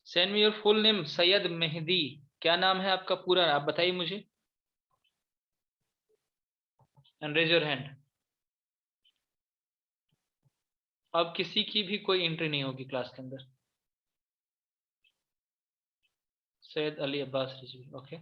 Send me your full name. Syed Mehdi, क्या नाम है आपका पूरा, आप बताइए मुझे, एंड रेज योर हैंड। अब किसी की भी कोई एंट्री नहीं होगी क्लास के अंदर। सैयद अली अब्बास रिजवी, ओके।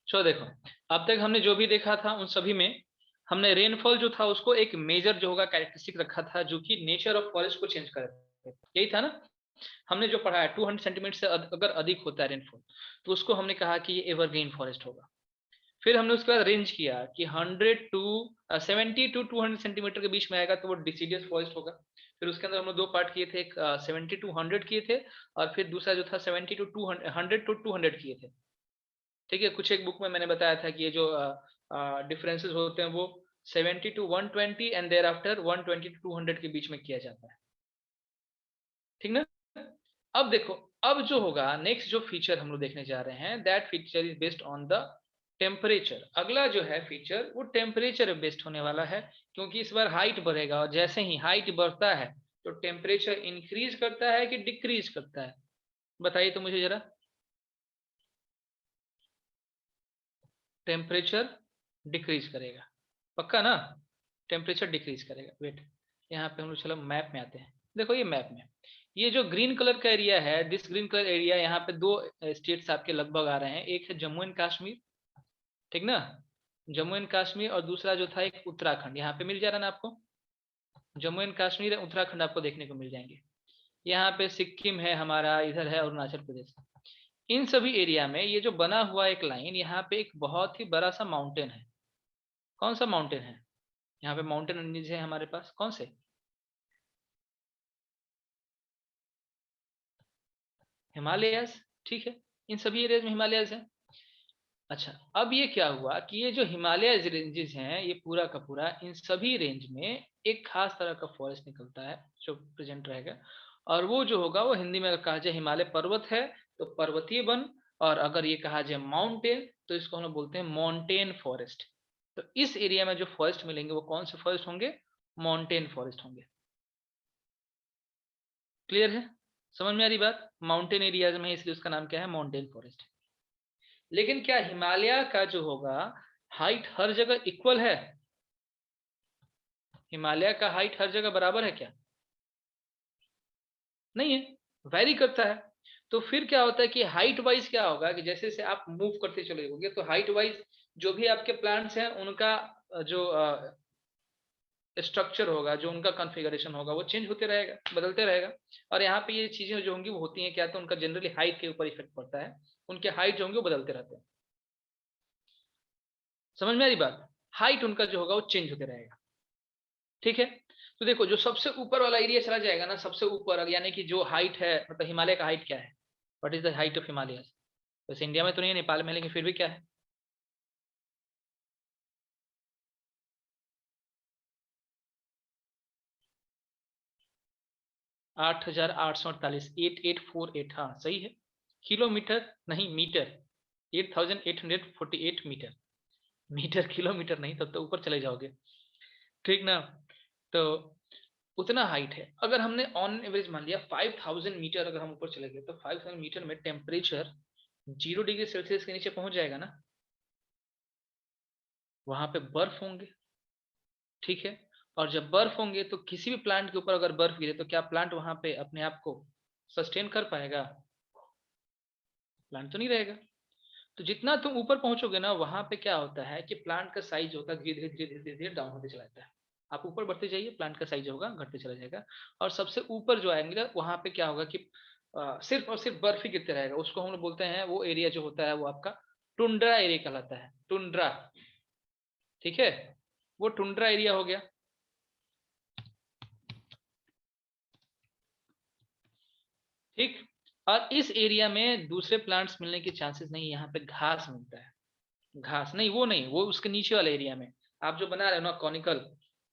चलो देखो, अब तक हमने जो भी देखा था उन सभी में हमने रेनफॉल जो था उसको एक मेजर जो होगा कैरेक्टरिस्टिक रखा था, जो कि नेचर ऑफ फॉरेस्ट को चेंज करे, यही था ना। हमने जो पढ़ा है 200 सेंटीमीटर से अगर अधिक होता है रेनफॉल, तो उसको हमने कहा कि ये एवरग्रीन फॉरेस्ट होगा। फिर हमने उसके बाद रेंज किया कि 70 टू 200 सेंटीमीटर के बीच में आएगा तो वो डिसीडियस फॉरेस्ट होगा। फिर उसके अंदर हमने दो पार्ट किए थे, एक 70 टू 100 किए थे, और फिर दूसरा जो था 70 टू 200 किए थे। ठीक है, कुछ एक बुक में मैंने बताया था कि ये जो डिफरेंसेस होते हैं वो 70 to 120 and there after 120 to 200 के बीच में किया जाता है। ठीक ना। अब देखो, अब जो होगा नेक्स्ट जो फीचर हम लोग देखने जा रहे हैं, that feature is based on the temperature. अगला जो है फीचर वो टेम्परेचर बेस्ड होने वाला है, क्योंकि इस बार हाइट बढ़ेगा, और जैसे ही हाइट बढ़ता है तो टेम्परेचर इंक्रीज करता है कि डिक्रीज करता है, बताइए तो मुझे जरा। टेम्परेचर डिक्रीज करेगा, पक्का ना। टेम्परेचर डिक्रीज करेगा। वेट, यहाँ पे हम लोग चलो मैप में आते हैं। देखो ये मैप में ये जो ग्रीन कलर का एरिया है, दिस ग्रीन कलर एरिया, यहाँ पे दो स्टेट्स आपके लगभग आ रहे हैं, एक है जम्मू एंड कश्मीर, ठीक ना, जम्मू एंड कश्मीर, और दूसरा जो था एक उत्तराखंड, यहाँ पे मिल जा रहा ना आपको। जम्मू एंड कश्मीर उत्तराखंड आपको देखने को मिल जाएंगे। यहाँ पे सिक्किम है हमारा, इधर है अरुणाचल प्रदेश। इन सभी एरिया में ये जो बना हुआ एक लाइन, यहाँ पे एक बहुत ही बड़ा सा माउंटेन है। कौन सा माउंटेन है? यहाँ पे माउंटेन रेंजेस है हमारे पास, कौन से? हिमालयस, ठीक है। इन सभी एरियाज में हिमालयस है। अच्छा, अब ये क्या हुआ कि ये जो हिमालय रेंजेस हैं, ये पूरा का पूरा, इन सभी रेंज में एक खास तरह का फॉरेस्ट निकलता है जो प्रेजेंट रहेगा। और वो जो होगा वो हिंदी में अगर कहा जाए हिमालय पर्वत है तो पर्वतीय वन, और अगर ये कहा जाए माउंटेन तो इसको हम लोग बोलते हैं माउंटेन फॉरेस्ट। तो इस एरिया में जो फॉरेस्ट मिलेंगे वो कौन से फॉरेस्ट होंगे? माउंटेन फॉरेस्ट होंगे। क्लियर है? समझ में आ रही बात? माउंटेन एरियाज में है, इसलिए उसका नाम क्या है? Mountain forest. लेकिन क्या हिमालय का जो होगा हाइट हर जगह इक्वल है? हिमालय का हाइट हर जगह बराबर है क्या? नहीं है, वैरी करता है। तो फिर क्या होता है कि हाइट वाइज क्या होगा कि जैसे जैसे आप मूव करते चले जाओगे तो हाइट वाइज जो भी आपके प्लांट्स हैं उनका जो स्ट्रक्चर होगा, जो उनका कॉन्फ़िगरेशन होगा वो चेंज होते रहेगा, बदलते रहेगा। और यहाँ पे ये चीजें जो होंगी वो होती हैं क्या, तो उनका जनरली हाइट के ऊपर इफेक्ट पड़ता है, उनके हाइट जो होंगे वो बदलते रहते हैं। समझ में आ रही बात? हाइट उनका जो होगा वो चेंज होते रहेगा। ठीक है। तो देखो जो सबसे ऊपर वाला एरिया चला जाएगा ना, सबसे ऊपर यानी कि जो हाइट है, मतलब हिमालय का हाइट क्या है, what is the height of Himalaya? वैसे इंडिया में तो नहीं है, नेपाल में, लेकिन फिर भी क्या है? 8848, 8848, हाँ सही है। किलोमीटर नहीं, मीटर। 8848 मीटर। मीटर किलोमीटर नहीं, तब तो ऊपर चले जाओगे। ठीक ना। तो उतना हाइट है। अगर हमने ऑन एवरेज मान लिया 5000 मीटर, अगर हम ऊपर चले गए तो 5000 मीटर में टेम्परेचर 0 डिग्री सेल्सियस के नीचे पहुंच जाएगा ना। वहां पे बर्फ होंगे, ठीक है। और जब बर्फ होंगे तो किसी भी प्लांट के ऊपर अगर बर्फ गिरे तो क्या प्लांट वहां पे अपने आप को सस्टेन कर पाएगा? प्लांट तो नहीं रहेगा। तो जितना तुम ऊपर पहुंचोगे ना, वहां पे क्या होता है कि प्लांट का साइज होता है धीरे धीरे धीरे धीरे धीरे डाउन होते चला जाता है। आप ऊपर बढ़ते जाइए, प्लांट का साइज होगा घटते चला जाएगा। और सबसे ऊपर जो आएंगे वहां पे क्या होगा कि सिर्फ और सिर्फ बर्फ ही गिरते रहेगा। उसको हम लोग बोलते हैं, वो एरिया जो होता है वो आपका टुंड्रा एरिया कहलाता है, टुंड्रा। ठीक है, वो टुंड्रा एरिया हो गया। ठीक। और इस एरिया में दूसरे प्लांट्स मिलने के चांसेस नहीं, यहाँ पे घास मिलता है। घास नहीं, वो नहीं, वो उसके नीचे वाले एरिया में आप जो बना रहे हो ना कॉनिकल,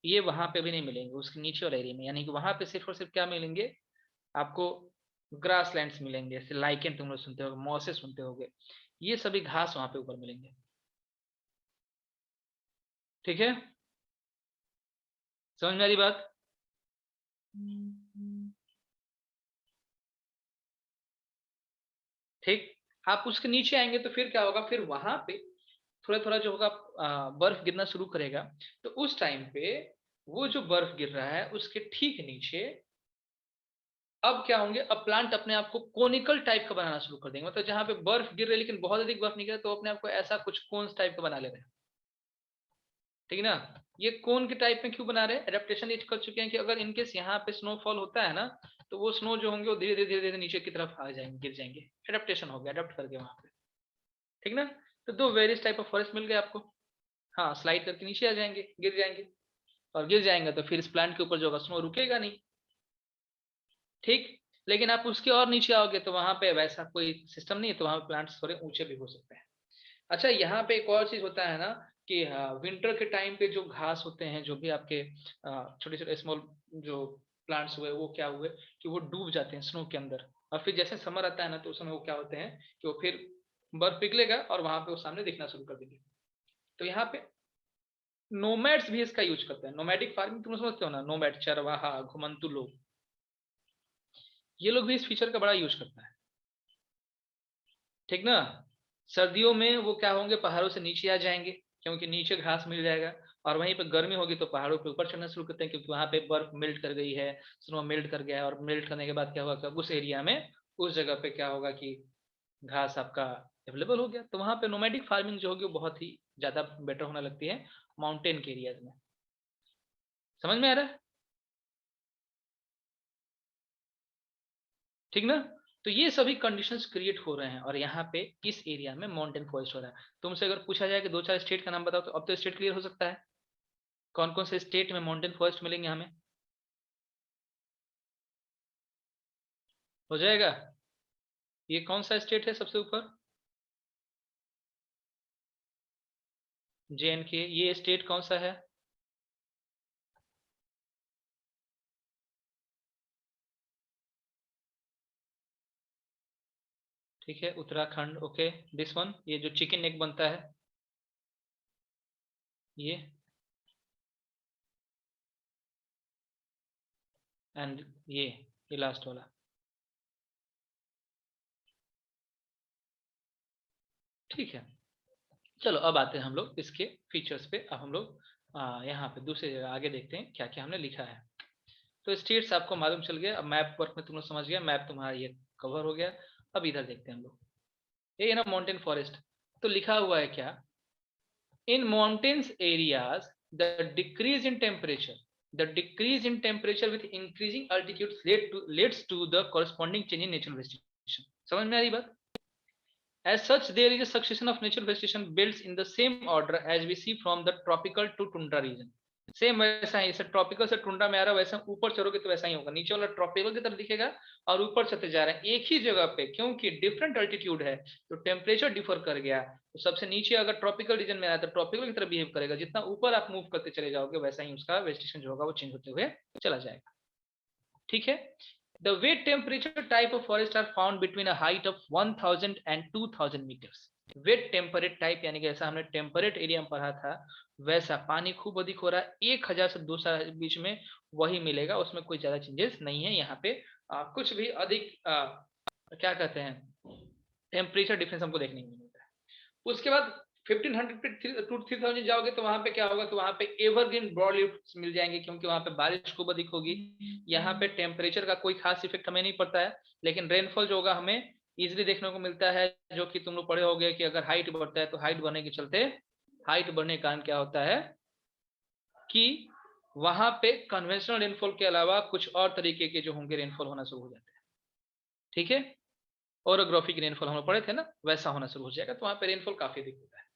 ये वहां पे भी नहीं मिलेंगे उसके नीचे वाले एरिया में, यानी कि वहां पे सिर्फ और सिर्फ क्या मिलेंगे आपको, ग्रास लैंड्स मिलेंगे, जैसे लाइकेन तुम लोग सुनते होगे, मॉसे सुनते होगे, ये सभी घास वहां पे ऊपर मिलेंगे। ठीक है, समझ में आ रही बात? ठीक। आप उसके नीचे आएंगे तो फिर क्या होगा, फिर वहां पे थोड़ा थोड़ा जो होगा बर्फ गिरना शुरू करेगा। तो उस टाइम पे वो जो बर्फ गिर रहा है उसके ठीक नीचे अब क्या होंगे, अब प्लांट अपने आप को कोनिकल टाइप का बनाना शुरू कर देंगे, मतलब जहां पे बर्फ गिर रही है लेकिन बहुत अधिक बर्फ नहीं गिर रहा, तो अपने आप को ऐसा कुछ कोन्स टाइप का बना ले रहे हैं। ठीक है ना, ये कोन के टाइप में क्यों बना रहे हैं, एडेप्टेशन ये कर चुके हैं कि अगर इनकेस यहाँ पे स्नोफॉल होता है ना, तो वो स्नो जो होंगे वो धीरे धीरे धीरे धीरे नीचे की तरफ आ जाएंगे, गिर जाएंगे, एडेप्टेशन हो गया, अडेप्ट करके वहां पे। ठीक ना, तो दो वेरियस टाइप ऑफ फॉरेस्ट मिल गए आपको। हाँ, स्लाइड करके नीचे आ जाएंगे, गिर जाएंगे, और गिर जाएंगे तो फिर इस प्लांट के ऊपर जो होगा स्नो रुकेगा नहीं। ठीक, लेकिन आप उसके और नीचे आओगे तो वहां पे वैसा कोई सिस्टम नहीं है, तो वहां पे प्लांट्स थोड़े ऊंचे भी हो सकते हैं। अच्छा, यहाँ पे एक और चीज होता है ना कि विंटर के टाइम पे जो घास होते हैं, जो भी आपके छोटे छोटे स्मॉल जो प्लांट्स हुए, वो क्या हुए कि वो डूब जाते हैं स्नो के अंदर, और फिर जैसे समर आता है ना तो उस समय वो क्या होते हैं कि वो फिर बर्फ पिघलेगा और वहां पे वो सामने दिखना शुरू कर देंगे। तो यहाँ पे नोमैड्स भी इसका यूज करते हैं, नोमैडिक फार्मिंग तुम समझते हो ना, नोमैड चरवाहा घुमंतु लोग, ये लोग भी इस फीचर का बड़ा यूज करता है। ठीक ना, सर्दियों में वो क्या होंगे, पहाड़ों से नीचे आ जाएंगे क्योंकि नीचे घास मिल जाएगा, और वहीं पे गर्मी होगी तो पहाड़ों पे ऊपर चढ़ना शुरू करते हैं क्योंकि वहां पे बर्फ मेल्ट कर गई है, स्नो मेल्ट कर गया है, और मेल्ट करने के बाद क्या होगा, उस एरिया में उस जगह पे क्या होगा कि घास आपका अवेलेबल हो गया, तो वहां पे नोमैडिक फार्मिंग जो होगी वो बहुत ही ज्यादा बेटर होने लगती है माउंटेन के एरियाज में। समझ में आ रहा है? ठीक ना, तो ये सभी कंडीशंस क्रिएट हो रहे हैं, और यहाँ पे इस एरिया में माउंटेन फॉरेस्ट हो रहा है। तुमसे अगर पूछा जाए कि दो चार स्टेट का नाम बताओ, तो अब तो स्टेट क्लियर हो सकता है, कौन कौन से स्टेट में माउंटेन फॉरेस्ट मिलेंगे हमें, हो जाएगा? ये कौन सा स्टेट है सबसे ऊपर? JNK, ये स्टेट कौन सा है? ठीक है, उत्तराखंड, ओके। दिस वन, ये जो चिकन नेक बनता है, ये, एंड ये लास्ट वाला। ठीक है, चलो अब आते हैं हम लोग इसके फीचर्स पे। अब हम लोग यहाँ पे दूसरी जगह आगे देखते हैं क्या क्या हमने लिखा है। तो स्टेट्स आपको मालूम चल गया, अब मैप वर्क में तुम लोग समझ गया, मैप तुम्हारा ये कवर हो गया। अब इधर देखते हैं हम लोग, ये है ना माउंटेन फॉरेस्ट। तो लिखा हुआ है क्या, in mountains areas the decrease in temperature, the decrease in temperature with increasing altitude leads to the corresponding change in natural vegetation। समझ में आ रही बात? As such, there is a succession of natural vegetation builds in the same order as we see from the tropical to tundra region। Same वैसा ही, जैसे tropical से tundra में आ रहा है वैसा ऊपर चढ़ोगे तो वैसा ही होगा, नीचे वाला ट्रॉपिकल की तरफ दिखेगा और ऊपर चलते जा रहे हैं एक ही जगह पे, क्योंकि डिफरेंट अल्टीट्यूड है तो टेम्परेचर डिफर कर गया। तो सबसे नीचे अगर ट्रॉपिकल रीजन में आया तो ट्रॉपिकल की तरफ बिहेव करेगा, जितना ऊपर आप मूव करते चले जाओगे वैसा ही उसका वेजिटेशन जो होगा वो चेंज होते हुए चला जाएगा। ठीक है, the wet temperature type of forest are found between a height of 1000 and 2000 meters। Wet temperate type यानी कि जैसा हमने टेम्परेट एरिया में पढ़ा था वैसा, पानी खूब अधिक हो रहा है 1000 से 2000 बीच में, वही मिलेगा, उसमें कोई ज्यादा चेंजेस नहीं है यहाँ पे। कुछ भी अधिक क्या कहते हैं टेम्परेचर डिफरेंस हमको देखने को मिलता है। उसके बाद 1500 टू 3000 जाओगे तो वहां पे क्या होगा, तो वहां पे एवरग्रीन ब्रॉडलीफ्स मिल जाएंगे क्योंकि वहां पे बारिश खूब अधिक होगी। यहाँ पे टेम्परेचर का कोई खास इफेक्ट हमें नहीं पड़ता है, लेकिन रेनफॉल जो होगा हमें इजिली देखने को मिलता है, जो कि तुम लोग पढ़े होगे कि अगर हाइट बढ़ता है तो हाइट बढ़ने के चलते, हाइट बढ़ने के कारण क्या होता है कि वहां पे कन्वेंशनल रेनफॉल के अलावा कुछ और तरीके के जो होंगे रेनफॉल होना शुरू हो जाते हैं। ठीक है, ओरोग्राफिक रेनफॉल हम लोग पढ़े थे ना, वैसा होना शुरू हो जाएगा, तो वहां पे रेनफॉल काफी अधिक होता है।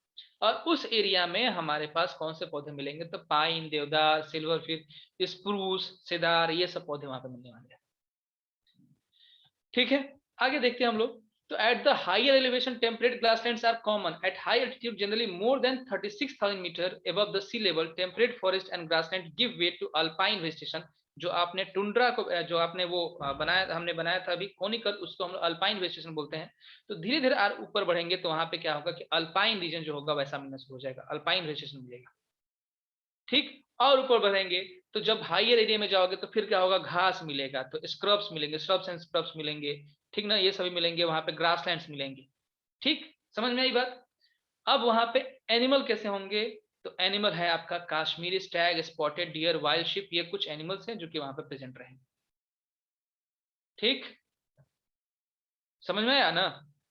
और उस एरिया में हमारे पास कौन से पौधे मिलेंगे, तो पाइन, देवदार, सिल्वर फिर, स्प्रूस, सेदार, ये सब पौधे वहां पे मिलने वाले हैं। ठीक है, आगे देखते हैं हम लोग। तो at the higher elevation, temperate grasslands are common. At high altitude, generally more than 36,000 meter above the sea level, temperate forest and grassland give way to alpine vegetation. जो आपने टुंड्रा को, जो आपने वो बनाया, हमने बनाया था अभी कोनिकल, उसको हम लोग अल्पाइन वेजिटेशन बोलते हैं। तो धीरे धीरे और ऊपर बढ़ेंगे तो वहां पे क्या होगा कि अल्पाइन रीजन जो होगा वैसा मिलना शुरू हो जाएगा, अल्पाइन वेजिटेशन मिलेगा। ठीक। और ऊपर बढ़ेंगे तो जब हाइयर एरिया में जाओगे तो फिर क्या होगा, घास मिलेगा, तो स्क्रब्स मिलेंगे, स्क्रब्स एंड स्क्रब्स मिलेंगे। ठीक ना, ये सभी मिलेंगे वहां पे, ग्रासलैंड्स मिलेंगे। ठीक, समझ में आई बात। अब वहां पे एनिमल कैसे होंगे, तो एनिमल है आपका Kashmiri Stag, spotted deer, wild ship, ये कुछ एनिमल्स हैं जो कि वहां पे प्रेजेंट रहेंगे। ठीक, समझ में आया ना।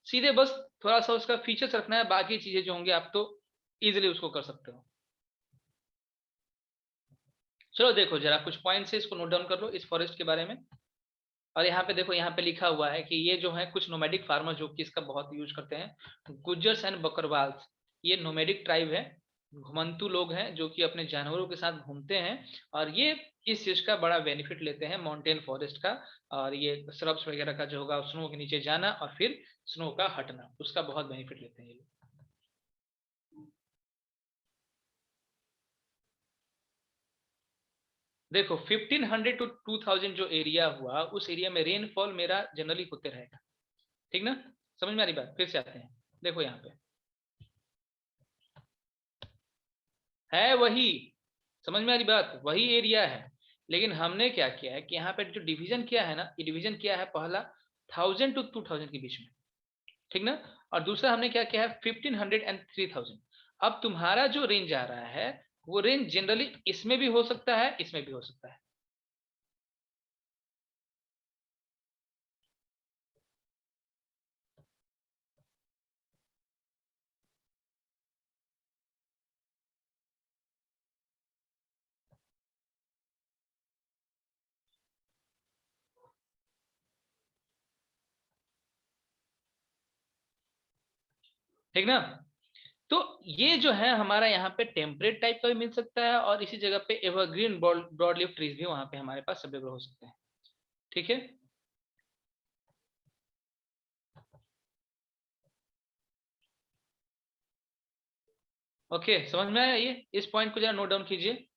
सीधे बस थोड़ा सा उसका फीचर्स रखना है, बाकी चीजें जो होंगे आप तो इजिली उसको कर सकते हो। चलो देखो जरा कुछ पॉइंट्स है, इसको नोट डाउन कर लो इस फॉरेस्ट के बारे में। और यहाँ पे देखो, यहाँ पे लिखा हुआ है कि ये जो है कुछ नोमैडिक फार्मर जो कि इसका बहुत यूज करते हैं, गुज्जर्स एंड बकरवाल्स, ये नोमैडिक ट्राइब है, घुमंतु लोग हैं जो कि अपने जानवरों के साथ घूमते हैं। और ये इस चीज का बड़ा बेनिफिट लेते हैं माउंटेन फॉरेस्ट का। और ये श्रब्स वगैरह का जो होगा, स्नो के नीचे जाना और फिर स्नो का हटना, उसका बहुत बेनिफिट लेते हैं ये लोग। देखो 1500 टू 2000 जो एरिया हुआ, उस एरिया में रेनफॉल मेरा जनरली होते रहेगा। ठीक ना, समझ में आ रही बात। फिर से आते हैं, देखो यहाँ पे है वही, समझ में आ रही बात, वही एरिया है। लेकिन हमने क्या किया है कि यहाँ पे जो डिवीजन किया है ना, ये डिवीजन किया है पहला 1000 टू 2000 के बीच में। ठीक ना। और दूसरा हमने क्या किया है 1500 एंड 3000। अब तुम्हारा जो रेंज आ रहा है, वो रेंज जनरली इसमें भी हो सकता है, इसमें भी हो सकता है। ठीक ना। तो ये जो है हमारा यहाँ पे टेम्परेट टाइप का भी मिल सकता है, और इसी जगह पे एवरग्रीन ब्रॉड लीफ ट्रीज भी वहां पे हमारे पास अवेलेबल हो सकते हैं। ठीक है। ओके, समझ में आया ये, इस पॉइंट को जरा नोट डाउन कीजिए।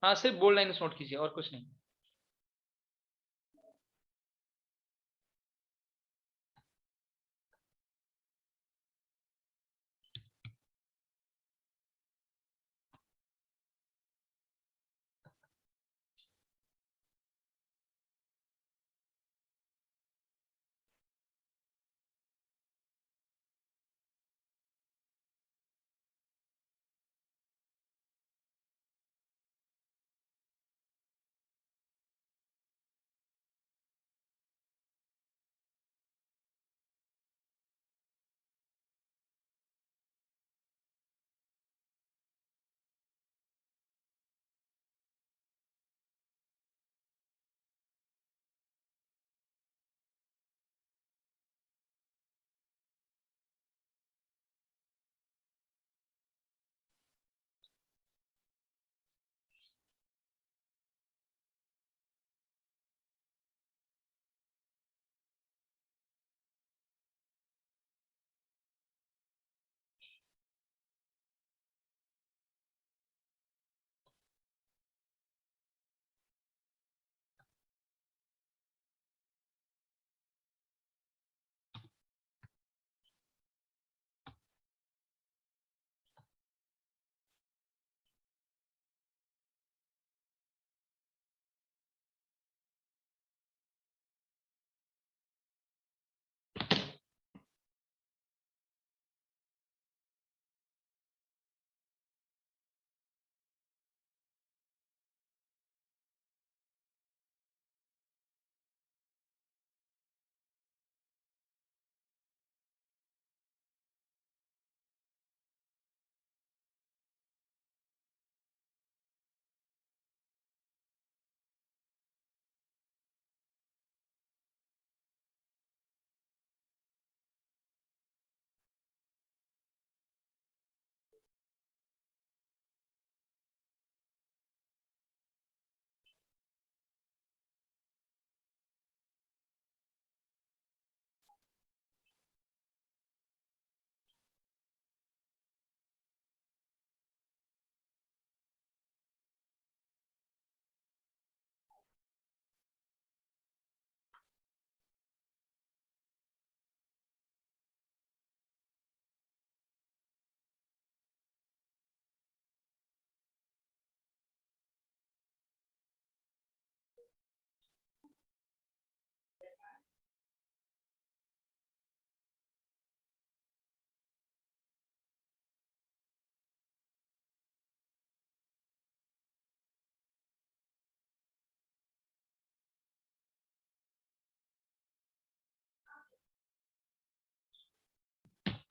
हाँ, सिर्फ बोल्ड लाइन नोट कीजिए और कुछ नहीं।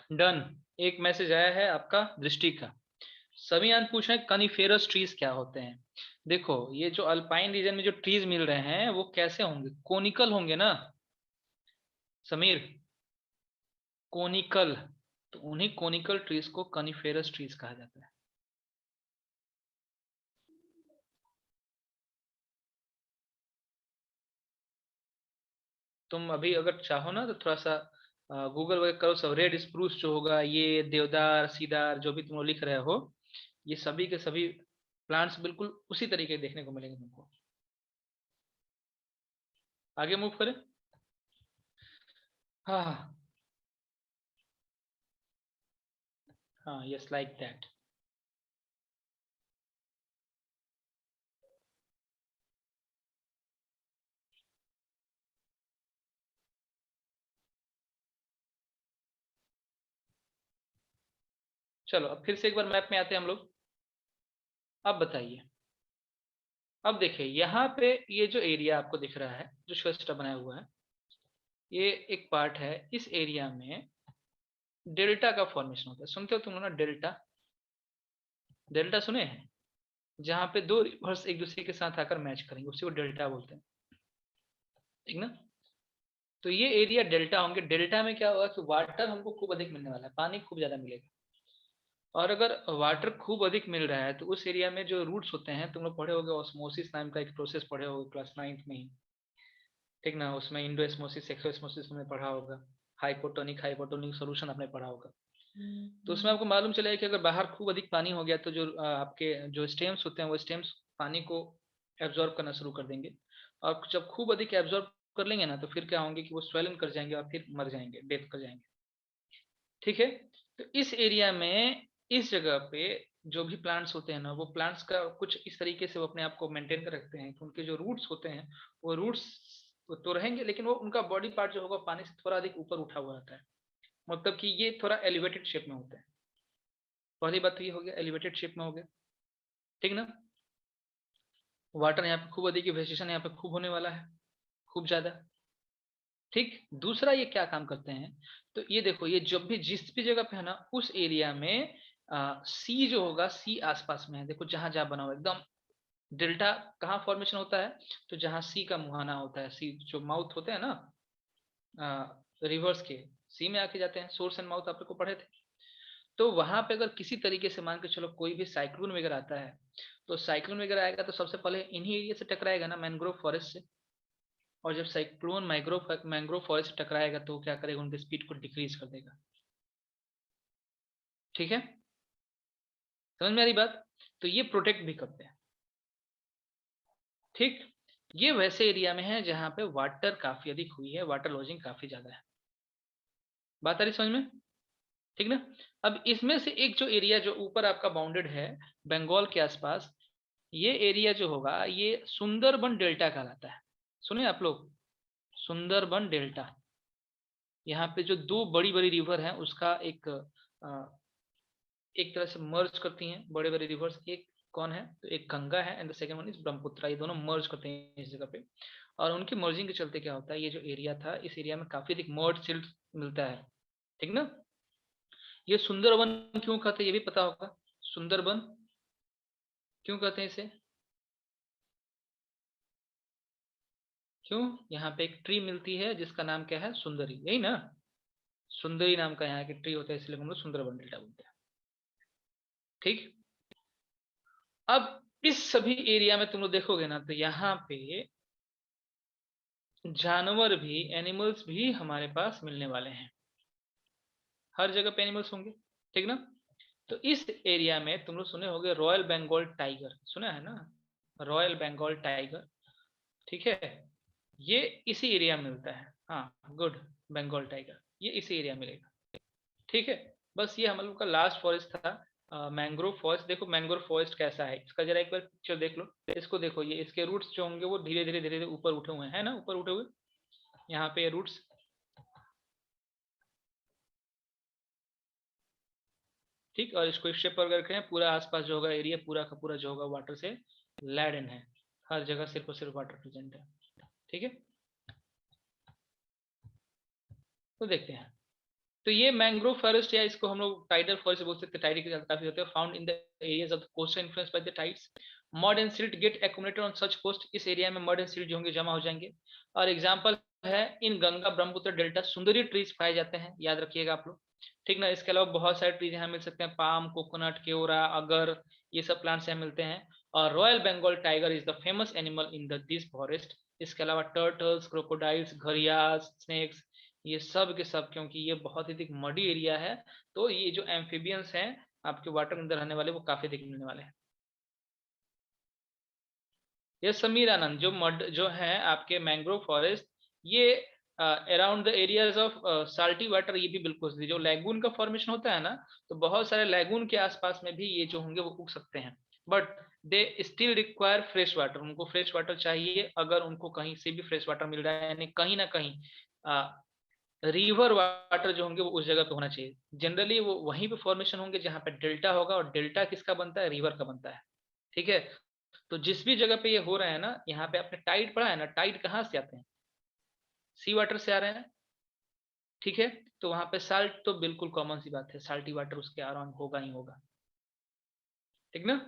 डन, एक मैसेज आया है आपका दृष्टि का। सभी आज पूछ रहे हैं कनिफेरस ट्रीज क्या होते हैं। देखो ये जो अल्पाइन रीजन में जो ट्रीज मिल रहे हैं वो कैसे होंगे, कोनिकल होंगे ना समीर, कोनिकल, तो उन्हीं कोनिकल ट्रीज को कनिफेरस ट्रीज कहा जाता है। तुम अभी अगर चाहो ना तो थोड़ा सा गूगल वगैरह करो, सब रेड स्प्रूस जो होगा, ये देवदार सीदार जो भी तुम लोग लिख रहे हो, ये सभी के सभी प्लांट्स बिल्कुल उसी तरीके देखने को मिलेंगे तुमको। आगे मूव करें। हाँ हाँ, यस लाइक दैट। चलो अब फिर से एक बार मैप में आते हैं हम लोग। अब बताइए, अब देखिए यहाँ पे ये जो एरिया आपको दिख रहा है जो शस्त्र बनाया हुआ है, ये एक पार्ट है। इस एरिया में डेल्टा का फॉर्मेशन होता है, सुनते हो तुम लोग ना डेल्टा, डेल्टा सुने हैं, जहाँ पे दो रिवर्स एक दूसरे के साथ आकर मैच करेंगे उसी को डेल्टा बोलते हैं, ठीक ना। तो ये एरिया डेल्टा होंगे। डेल्टा में क्या होगा कि वाटर हमको खूब अधिक मिलने वाला है, पानी खूब ज्यादा मिलेगा। और अगर वाटर खूब अधिक मिल रहा है तो उस एरिया में जो रूट्स होते हैं, तुम लोग पढ़े होगे ऑस्मोसिस नाम का एक प्रोसेस पढ़े होगे क्लास 9th में ही, ठीक ना। उसमें इंडोएस्मोसिस एक्सोएस्मोसिस तुमने पढ़ा होगा, हाइपोटोनिक हाइपोटोनिक सोल्यूशन आपने पढ़ा होगा। तो उसमें आपको मालूम चलेगा कि अगर बाहर खूब अधिक पानी हो गया तो जो आपके जो स्टेम्स होते हैं वो स्टेम्स पानी को एब्जॉर्ब करना शुरू कर देंगे। और जब खूब अधिक एब्जॉर्ब कर लेंगे ना तो फिर क्या होंगे कि वो स्वेलन कर जाएंगे और फिर मर जाएंगे, डेथ कर जाएंगे, ठीक है। तो इस एरिया में इस जगह पे जो भी प्लांट्स होते हैं ना, वो प्लांट्स का कुछ इस तरीके से वो अपने आप को मेंटेन कर रखते हैं कि उनके जो रूट्स होते हैं वो रूट्स तो रहेंगे, लेकिन वो उनका बॉडी पार्ट जो होगा पानी से थोड़ा अधिक ऊपर उठा हुआ रहता है। मतलब कि ये थोड़ा एलिवेटेड शेप में होते हैं। पहली बात तो ये हो गया, एलिवेटेड शेप में हो गया, ठीक ना। वाटर यहाँ पे खूब अधिक, वेजिटेशन यहाँ पे खूब होने वाला है, खूब ज्यादा, ठीक। दूसरा ये क्या काम करते हैं, तो ये देखो ये जब भी जिस भी जगह पे है ना उस एरिया में सी जो होगा, सी आसपास में है, देखो जहां जहां बना हुआ एकदम डेल्टा कहाँ फॉर्मेशन होता है, तो जहां सी का मुहाना होता है, सी जो माउथ होते हैं ना रिवर्स के, सी में आके जाते हैं, सोर्स एंड माउथ आप लोग को पढ़े थे। तो वहां पे अगर किसी तरीके से मान के चलो कोई भी साइक्लोन वगैरह आता है, तो साइक्लोन वगैरह आएगा तो सबसे पहले इन्हीं एरिया से टकराएगा ना, मैंग्रोव फॉरेस्ट से। और जब साइक्लोन मैंग्रोव मैंग्रोव फॉरेस्ट से टकराएगा तो क्या करेगा, उनके स्पीड को डिक्रीज कर देगा, ठीक है। समझ में आ रही बात। तो ये प्रोटेक्ट भी करते हैं, ठीक। ये वैसे एरिया में है जहां पे वाटर काफी अधिक हुई है, वाटर लॉजिंग काफी ज्यादा है। बात आ रही समझ में, ठीक ना। अब इसमें से एक जो एरिया जो ऊपर आपका बाउंडेड है बंगाल के आसपास, ये एरिया जो होगा ये सुंदरबन डेल्टा कहलाता है। सुने आप लोग, सुंदरबन डेल्टा। यहाँ पे जो दो बड़ी बड़ी रिवर हैं उसका एक तरह से मर्ज करती हैं बड़े बड़े रिवर्स। एक कौन है, तो एक गंगा है and the second one is Brahmaputra, ये दोनों मर्ज करते हैं इस जगह पे। और उनकी मर्जिंग के चलते क्या होता है, ये जो एरिया था इस एरिया में काफी अधिक मर्ड सिल्ट मिलता है, ठीक ना। ये सुंदरवन क्यों कहते हैं ये भी पता होगा, सुंदरबन क्यों कहते हैं इसे, क्यों। यहाँ पे एक ट्री मिलती है जिसका नाम क्या है, सुंदरी, यही ना। सुंदरी नाम का यहाँ के ट्री होता है इसलिए हम लोग सुंदरबन डेल्टा बोलते हैं, ठीक। अब इस सभी एरिया में तुम लोग देखोगे ना तो यहाँ पे जानवर भी, एनिमल्स भी हमारे पास मिलने वाले हैं। हर जगह पे एनिमल्स होंगे, ठीक ना। तो इस एरिया में तुम लोग सुने होंगे रॉयल बंगाल टाइगर, सुना है ना, रॉयल बंगाल टाइगर, ठीक है। ये इसी एरिया में मिलता है, हाँ गुड, बंगाल टाइगर ये इसी एरिया में मिलेगा, ठीक है। बस ये हम लोग का लास्ट फॉरेस्ट था मैंग्रोव फॉरेस्ट। देखो मैंग्रोव फॉरेस्ट कैसा है इसका जरा एक बार पिक्चर देख लो, इसको देखो, ये इसके रूट्स जो होंगे वो धीरे धीरे धीरे धीरे ऊपर उठे हुए हैं ना, ऊपर उठे हुए यहाँ पे रूट्स, ठीक। और इसको इस शेप पर करके हैं, पूरा आसपास जो होगा एरिया पूरा का पूरा जो होगा वाटर से लैडन है, हर जगह सिर्फ और सिर्फ वाटर प्रेजेंट है, ठीक है। तो देखते हैं तो ये मैंग्रोव फॉरेस्ट, या इसको हम लोग टाइडल फॉरेस्ट बोल सकते हैं, टाइड के साथ काफी होते हैं, found in the areas of the coastal influence by the tides, mud and silt get accumulated on such coast, इस एरिया में मड एंड सिल्ट जो होंगे जमा हो जाएंगे। और एग्जांपल है in Ganga Brahmaputra delta sundari trees पाए जाते हैं, याद रखिएगा आप लोग, ठीक ना। इसके अलावा बहुत सारे ट्रीज यहाँ मिल सकते हैं, पाम, कोकोनट, केवड़ा, अगर, ये सब प्लांट्स यहाँ मिलते हैं। और royal Bengal tiger is the famous animal in this forest. इसके अलावा टर्टल्स, क्रोकोडाइल्स, घड़ियाल, स्नेक्स, ये सब के सब, क्योंकि ये बहुत ही अधिक मडी एरिया है, तो ये जो एम्फीबियंस हैं आपके वाटर के अंदर रहने वाले, वो काफी देखने मिलने वाले हैं। ये समीर आनंद, जो मड जो है आपके मैंग्रोव फॉरेस्ट, ये around the areas of salty water, ये भी बिल्कुल जो लैगून का फॉर्मेशन होता है ना, तो बहुत सारे लैगून के आसपास में भी ये जो होंगे वो उग सकते हैं, but they still require fresh water, उनको फ्रेश वाटर चाहिए। अगर उनको कहीं से भी फ्रेश वाटर मिल रहा है, यानी कहीं ना कहीं रिवर वाटर जो होंगे वो उस जगह पे होना चाहिए। जनरली वो वहीं पे फॉर्मेशन होंगे जहाँ पे डेल्टा होगा, और डेल्टा किसका बनता है, रिवर का बनता है, ठीक है। तो जिस भी जगह पे ये हो रहा है ना, यहाँ पे आपने टाइड पढ़ा है ना, टाइड कहाँ से आते हैं, सी वाटर से आ रहे हैं, ठीक है। तो वहां पे साल्ट तो बिल्कुल कॉमन सी बात है, साल्टी वाटर उसके अराउंड होगा ही होगा, ठीक ना।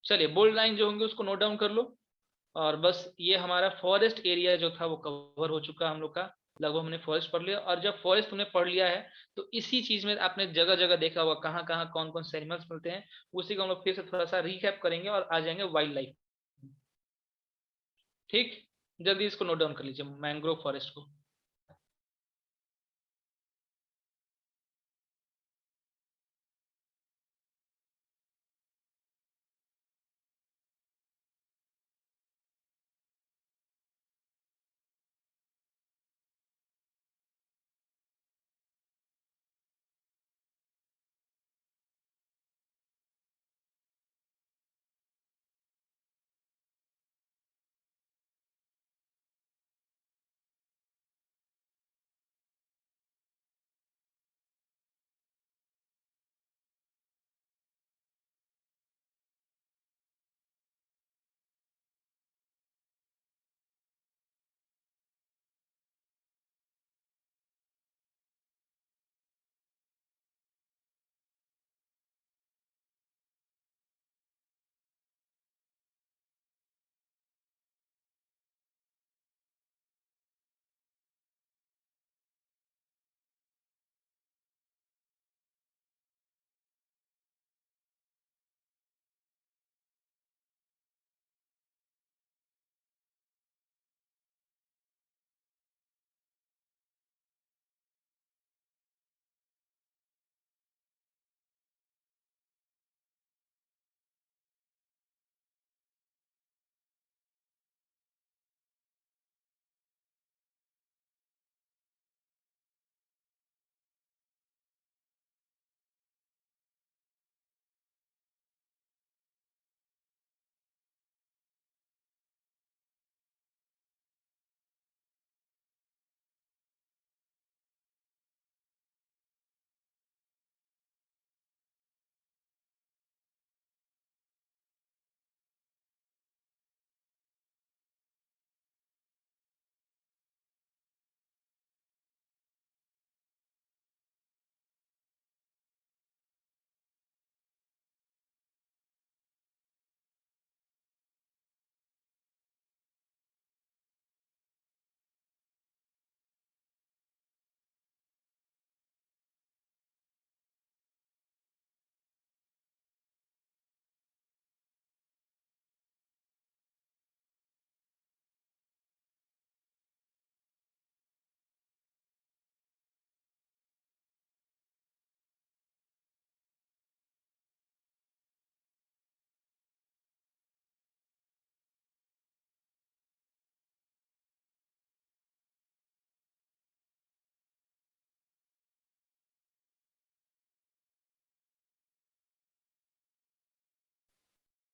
चलिए, बोल्ड लाइन जो होंगे उसको नोट डाउन कर लो। और बस ये हमारा फॉरेस्ट एरिया जो था वो कवर हो चुका हम लोग का, लगभग हमने फॉरेस्ट पढ़ लिया। और जब फॉरेस्ट तुमने पढ़ लिया है, तो इसी चीज में आपने जगह जगह देखा होगा कहाँ कहाँ कौन कौन से एनिमल्स मिलते हैं, उसी को हम लोग फिर से थोड़ा सा रिकैप करेंगे और आ जाएंगे वाइल्ड लाइफ, ठीक। जल्दी इसको नोट डाउन कर लीजिए, मैंग्रोव फॉरेस्ट को।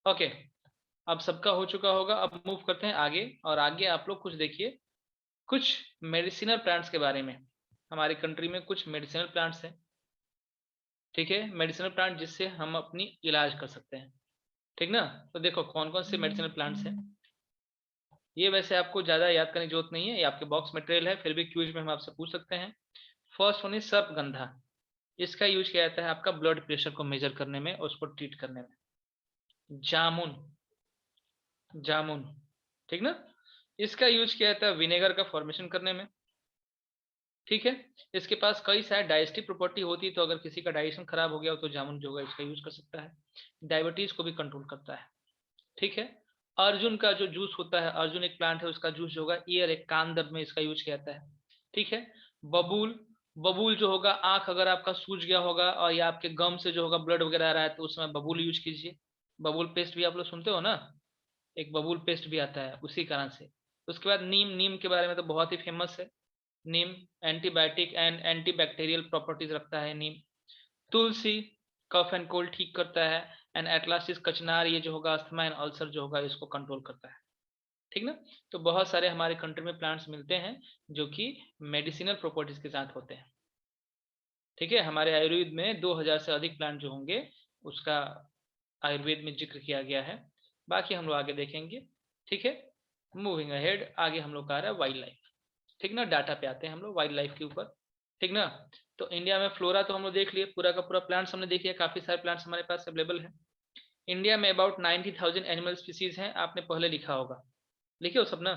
ओके, अब सबका हो चुका होगा, अब मूव करते हैं आगे। और आगे आप लोग कुछ देखिए, कुछ मेडिसिनल प्लांट्स के बारे में। हमारी कंट्री में कुछ मेडिसिनल प्लांट्स हैं, ठीक है, मेडिसिनल प्लांट जिससे हम अपनी इलाज कर सकते हैं, ठीक ना। तो देखो कौन कौन से मेडिसिनल प्लांट्स हैं। ये वैसे आपको ज्यादा याद करने की जरूरत नहीं है, ये आपके बॉक्स मटेरियल है, फिर भी क्यूज में हम आपसे पूछ सकते हैं। फर्स्ट वन इज सर्पगंधा। इसका यूज किया जाता है आपका ब्लड प्रेशर को मेजर करने में और उसको ट्रीट करने में। जामुन, जामुन, ठीक ना, इसका यूज किया जाता है विनेगर का फॉर्मेशन करने में। ठीक है, इसके पास कई सारे डाइजेस्टिव प्रॉपर्टी होती है, तो अगर किसी का डाइजेशन खराब हो गया हो तो जामुन जो है इसका यूज कर सकता है। डायबिटीज को भी कंट्रोल करता है। ठीक है, अर्जुन का जो जूस होता है, अर्जुन एक प्लांट है, उसका जूस जो होगा ईयर एक कान दर्द में इसका यूज किया जाता है। ठीक है, बबूल, बबूल जो होगा आंख अगर आपका सूज गया होगा और या आपके गम से जो होगा ब्लड वगैरह आ रहा है तो उसमें बबूल यूज कीजिए। बबूल पेस्ट भी आप लोग सुनते हो ना, एक बबूल पेस्ट भी आता है उसी कारण से। उसके बाद नीम, नीम के बारे में तो बहुत ही फेमस है। नीम एंटीबायोटिक एंड एंटीबैक्टीरियल प्रॉपर्टीज रखता है नीम। तुलसी कफ एंड कोल्ड ठीक करता है। एंड एटलासिस कचनार, ये जो होगा अस्थमा एंड अल्सर जो होगा इसको कंट्रोल करता है। ठीक ना, तो बहुत सारे हमारे कंट्री में प्लांट्स मिलते हैं जो कि मेडिसिनल प्रॉपर्टीज के साथ होते हैं। ठीक है, हमारे आयुर्वेद में 2000 से अधिक प्लांट जो होंगे उसका आयुर्वेद में जिक्र किया गया है। बाकी हम लोग आगे देखेंगे। ठीक है, मूविंग अहेड, आगे हम लोग का आ रहा है वाइल्ड लाइफ। ठीक ना, डाटा पे आते हैं हम लोग वाइल्ड लाइफ के ऊपर। ठीक ना, तो इंडिया में फ्लोरा तो हम लोग देख लिए, पूरा का पूरा प्लांट्स हमने देख लिया, काफी सारे प्लांट्स हमारे पास अवेलेबल है। इंडिया में अबाउट 90,000 एनिमल स्पीसीज हैं, आपने पहले लिखा होगा, लिखे हो सब ना,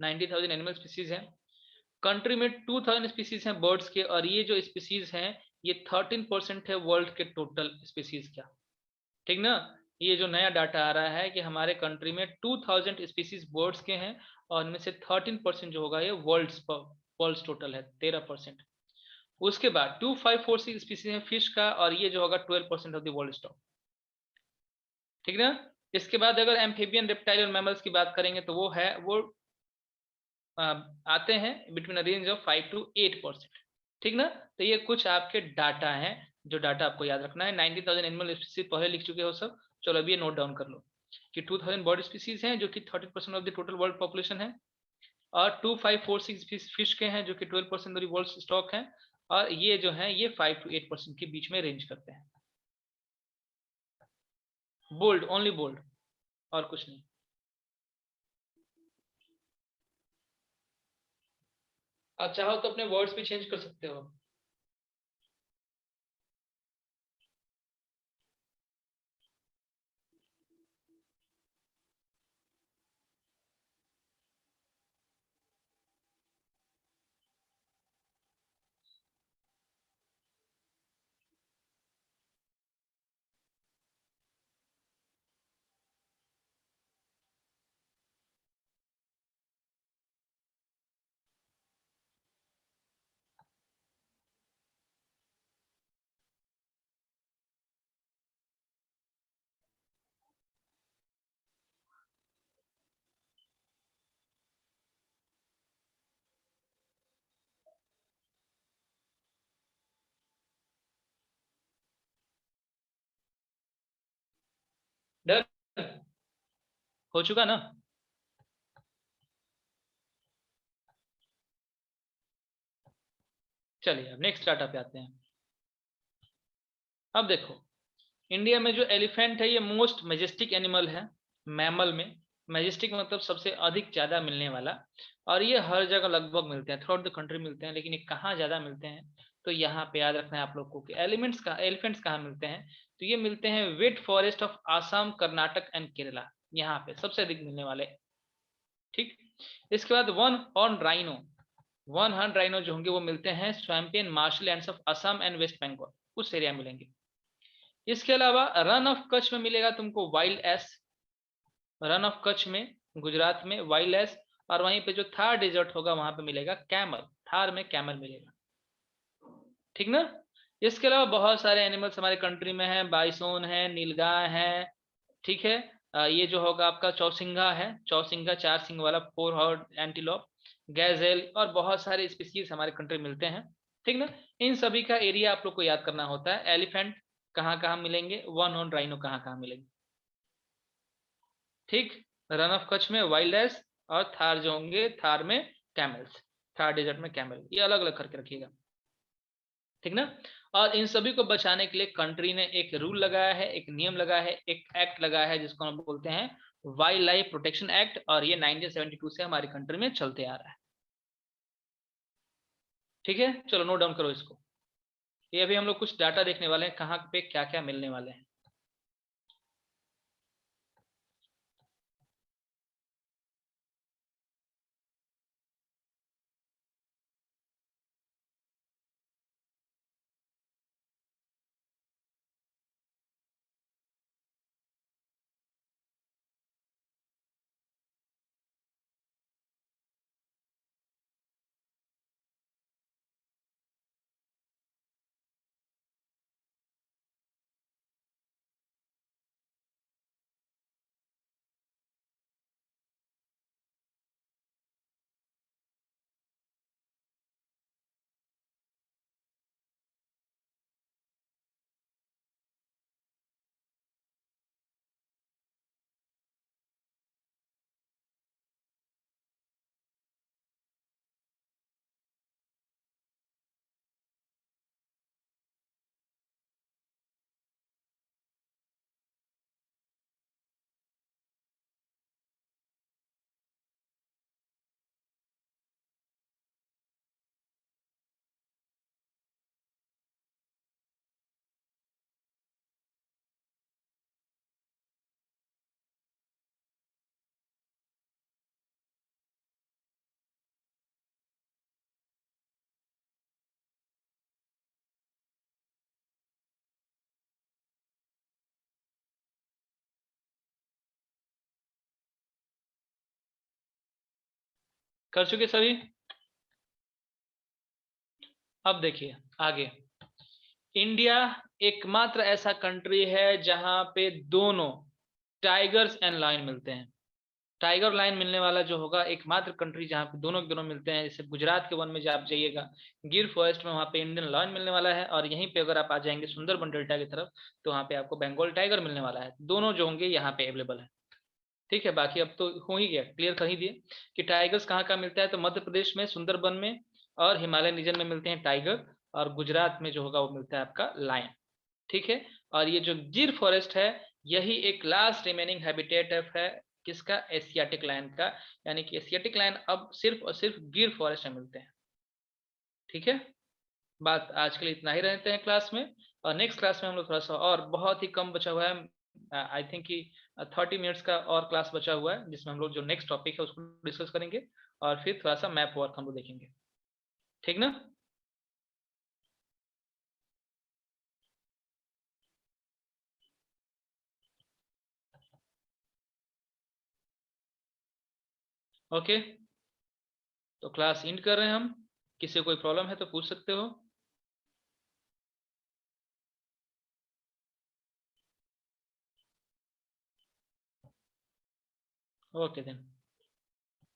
90,000 एनिमल स्पीसीज हैं। कंट्री में 2000 स्पीसीज हैं बर्ड्स के, और ये जो स्पीसीज हैं ये 13% है वर्ल्ड के टोटल स्पीसीज का। ठीक ना, ये जो नया डाटा आ रहा है कि हमारे कंट्री में 2000 स्पीसीज बर्ड्स के हैं, और इनमें से 13% जो होगा ये वर्ल्ड टोटल है, 13%। उसके बाद 2546 स्पीसीज है फिश का, और ये जो होगा 12% ऑफ द वर्ल्ड स्टॉक। ठीक ना, इसके बाद अगर एम्फीबियन रेप्टाइल और मैमल्स की बात करेंगे तो वो आते हैं between a range of 5 to 8%। ठीक ना, तो ये कुछ आपके डाटा हैं, जो डाटा आपको याद रखना है। 90,000 एनिमल स्पीसीज पहले लिख चुके हो सब, चलो अभी ये नोट डाउन कर लो कि 2000 बर्ड स्पीसीज हैं जो कि 30% of the total world population है, और 2546 फिश के हैं जो कि 12% ऑफ द वर्ल्ड स्टॉक है, और ये जो है ये 5 to 8% के बीच में रेंज करते हैं। बोल्ड, ओनली बोल्ड, और कुछ नहीं। आप चाहो तो अपने वर्ड्स भी चेंज कर सकते हो। डन, हो चुका ना। चलिए अब नेक्स्ट डाटा पे आते हैं। अब देखो, इंडिया में जो एलिफेंट है ये मोस्ट मेजेस्टिक एनिमल है मैमल में। मेजेस्टिक मतलब सबसे अधिक ज्यादा मिलने वाला, और ये हर जगह लगभग मिलते हैं, थ्रू आउट द कंट्री मिलते हैं, लेकिन ये कहाँ ज्यादा मिलते हैं तो यहाँ पे याद रखना है आप लोग को कि एलिफेंट्स कहाँ मिलते हैं, तो ये मिलते हैं wet forest of Assam, Karnataka and Kerala, यहाँ पे सबसे अधिक मिलने वाले। ठीक, इसके बाद वन हॉर्न राइनो जो होंगे वो मिलते हैं swampy and marshal lands of Assam and West Bengal, उस एरिया में मिलेंगे। इसके अलावा रन ऑफ कच्छ में मिलेगा तुमको wild ass, run of Kutch में गुजरात में वाइल्ड एस, और वहीं पे जो थार डेजर्ट होगा वहां पे मिलेगा कैमल, थार में कैमल मिलेगा। ठीक ना, इसके अलावा बहुत सारे एनिमल्स हमारे कंट्री में हैं, बाइसोन है, नीलगाय है। ठीक है, ये जो होगा आपका चौसिंगा है, चौसिंगा 4 सिंग वाला 4 हॉर्न एंटीलोप, गैजेल, और बहुत सारे स्पीसीज हमारे कंट्री में मिलते हैं। ठीक ना, इन सभी का एरिया आप लोग को याद करना होता है। एलिफेंट कहाँ कहाँ मिलेंगे, वन हॉर्न राइनो कहाँ कहाँ मिलेंगे। ठीक, रन ऑफ कच्छ में वाइल्ड एस, और थार जो होंगे थार में कैमल्स, थार डेजर्ट में कैमल, ये अलग अलग करके रखिएगा। ठीक ना, और इन सभी को बचाने के लिए कंट्री ने एक रूल लगाया है, एक नियम लगाया है, एक एक्ट लगाया है जिसको हम बोलते हैं वाइल्ड लाइफ प्रोटेक्शन एक्ट, और ये 1972 से हमारी कंट्री में चलते आ रहा है। ठीक है, चलो नोट डाउन करो इसको। ये अभी हम लोग कुछ डाटा देखने वाले हैं, कहाँ पे क्या क्या मिलने वाले हैं। कर चुके सभी? अब देखिए आगे, इंडिया एकमात्र ऐसा कंट्री है जहां पे दोनों टाइगर्स एंड लायन मिलते हैं। टाइगर लाइन मिलने वाला जो होगा एकमात्र कंट्री जहाँ पे दोनों के दोनों मिलते हैं। जैसे गुजरात के वन में जब आप जाइएगा गिर फॉरेस्ट में, वहाँ पे इंडियन लायन मिलने वाला है, और यहीं पे अगर आप आ जाएंगे सुंदरबन डेल्टा की तरफ तो वहाँ पे आपको बंगाल टाइगर मिलने वाला है। दोनों जो होंगे यहाँ पे अवेलेबल है। ठीक है, बाकी अब तो हो ही गया, क्लियर कर ही दिए कि टाइगर्स कहाँ कहाँ मिलता है। तो मध्य प्रदेश में सुंदरबन में और हिमालय रीजन में मिलते हैं टाइगर, और गुजरात में जो होगा वो मिलता है आपका लायन। ठीक है, और ये जो गिर फॉरेस्ट है यही एक लास्ट रिमेनिंग हैबिटेट है किसका, एशियाटिक लायन का। यानी कि एशियाटिक लायन अब सिर्फ और सिर्फ गिर फॉरेस्ट में मिलते हैं। ठीक है, बात आज के लिए इतना ही रहते हैं क्लास में, और नेक्स्ट क्लास में हम लोग थोड़ा सा, और बहुत ही कम बचा हुआ है, आई थिंक कि 30 मिनट्स का और क्लास बचा हुआ है, जिसमें हम लोग जो नेक्स्ट टॉपिक है उसको डिस्कस करेंगे, और फिर थोड़ा सा मैप वर्क हम लोग देखेंगे। ठीक ना? ओके, तो क्लास एंड कर रहे हैं हम। किसी को कोई प्रॉब्लम है तो पूछ सकते हो। Okay then.